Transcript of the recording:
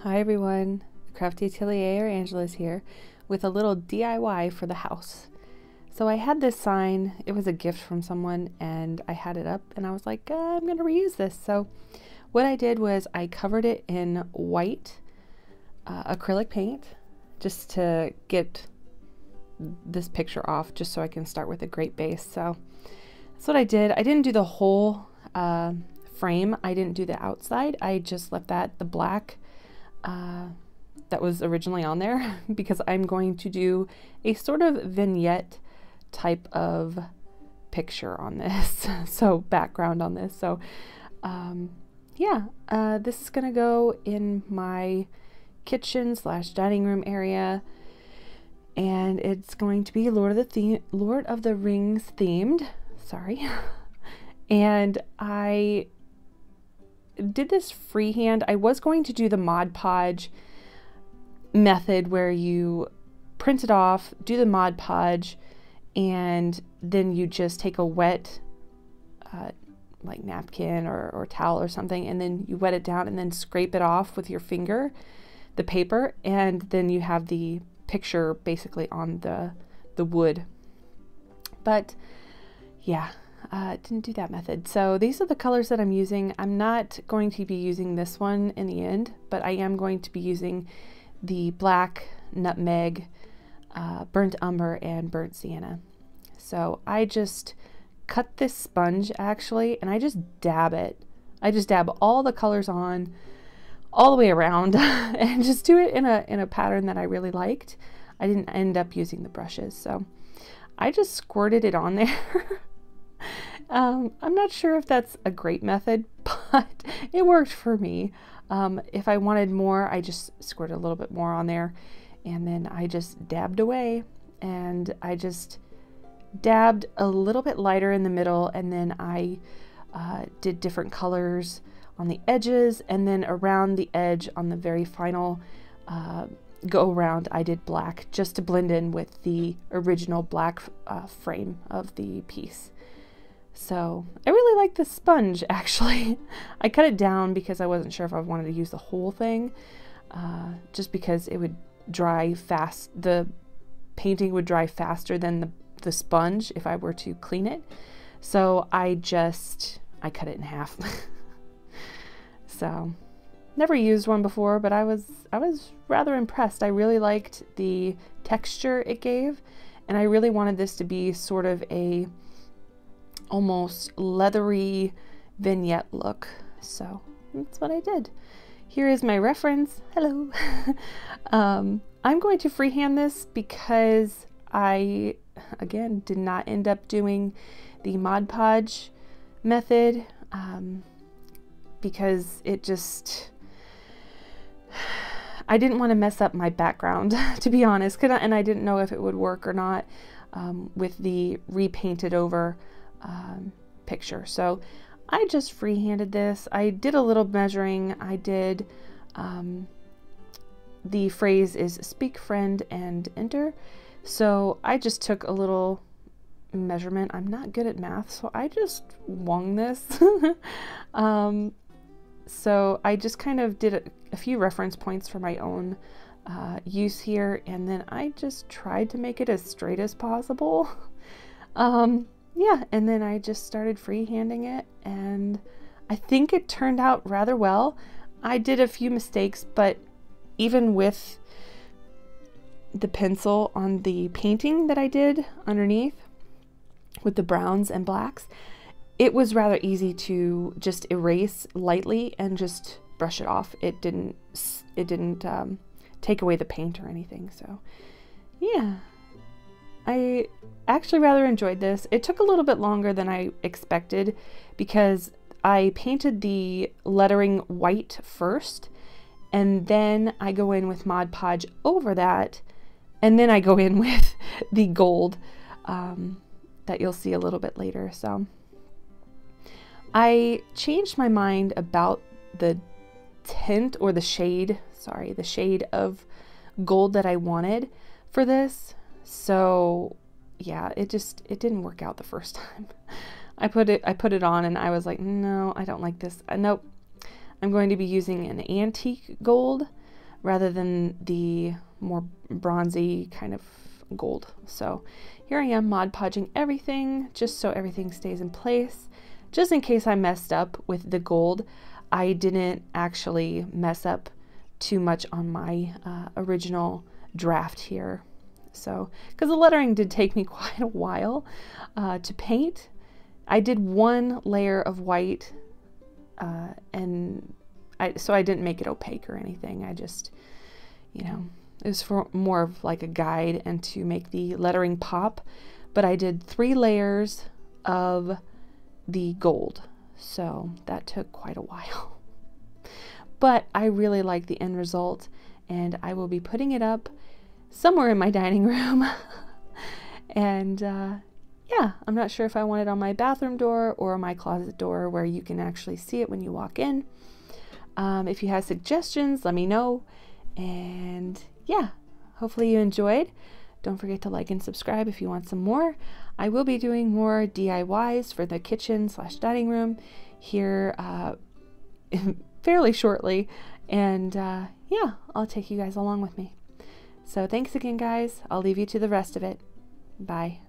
Hi everyone, Crafty Atelier or Angela's here with a little DIY for the house. So I had this sign, it was a gift from someone, and I had it up and I was like, I'm gonna reuse this. So what I did was I covered it in white acrylic paint just to get this picture off, just so I can start with a great base. So that's what I did. I didn't do the whole frame, I didn't do the outside, I just left that the black that was originally on there because I'm going to do a sort of vignette type of picture on this, so background on this. So this is gonna go in my kitchen slash dining room area, and it's going to be Lord of the Rings themed. Sorry. And I did this freehand. I was going to do the Mod Podge method where you print it off, do the Mod Podge, and then you just take a wet like napkin or towel or something, and then you wet it down and then scrape it off with your finger, the paper, and then you have the picture basically on the wood. But yeah, didn't do that method. So these are the colors that I'm using. I'm not going to be using this one in the end, but I am going to be using the black, nutmeg, burnt umber, and burnt sienna. So I just cut this sponge actually, and I just dab it. I just dab all the colors on all the way around and just do it in a pattern that I really liked. I didn't end up using the brushes, so I just squirted it on there. I'm not sure if that's a great method, but it worked for me. If I wanted more, I just squirted a little bit more on there, and then I just dabbed away, and I just dabbed a little bit lighter in the middle, and then I did different colors on the edges, and then around the edge on the very final go around I did black just to blend in with the original black frame of the piece. So I really like this sponge actually. I cut it down because I wasn't sure if I wanted to use the whole thing, just because it would dry fast. The painting would dry faster than the sponge if I were to clean it. So I cut it in half. So never used one before, but I was rather impressed. I really liked the texture it gave, and I really wanted this to be sort of a almost leathery vignette look. So that's what I did. Here is my reference. Hello. I'm going to freehand this because I, again, did not end up doing the Mod Podge method because it just, I didn't want to mess up my background, to be honest, and I didn't know if it would work or not with the repainted over picture. So I just freehanded this. I did a little measuring. I did, the phrase is speak, friend, and enter. So I just took a little measurement. I'm not good at math, so I just wung this. So I just kind of did a few reference points for my own use here, and then I just tried to make it as straight as possible. Yeah, and then I just started freehanding it, and I think it turned out rather well. I did a few mistakes, but even with the pencil on the painting that I did underneath with the browns and blacks, it was rather easy to just erase lightly and just brush it off. It didn't take away the paint or anything. So yeah, I actually rather enjoyed this. It took a little bit longer than I expected because I painted the lettering white first, and then I go in with Mod Podge over that, and then I go in with the gold that you'll see a little bit later. So I changed my mind about the tint or the shade of gold that I wanted for this. So yeah, it didn't work out the first time. I put it on and I was like, no, I don't like this. Nope. I'm going to be using an antique gold rather than the more bronzy kind of gold. So here I am Mod Podging everything just so everything stays in place. Just in case I messed up with the gold, I didn't actually mess up too much on my original draft here. So, because the lettering did take me quite a while to paint. I did one layer of white so I didn't make it opaque or anything. I just, you know, it was for more of like a guide and to make the lettering pop. But I did 3 layers of the gold, so that took quite a while. But I really like the end result, and I will be putting it up somewhere in my dining room. And yeah, I'm not sure if I want it on my bathroom door or my closet door where you can actually see it when you walk in. If you have suggestions, let me know. And yeah, hopefully you enjoyed. Don't forget to like and subscribe if you want some more. I will be doing more DIYs for the kitchen/dining room here fairly shortly. And yeah, I'll take you guys along with me. So thanks again, guys. I'll leave you to the rest of it. Bye.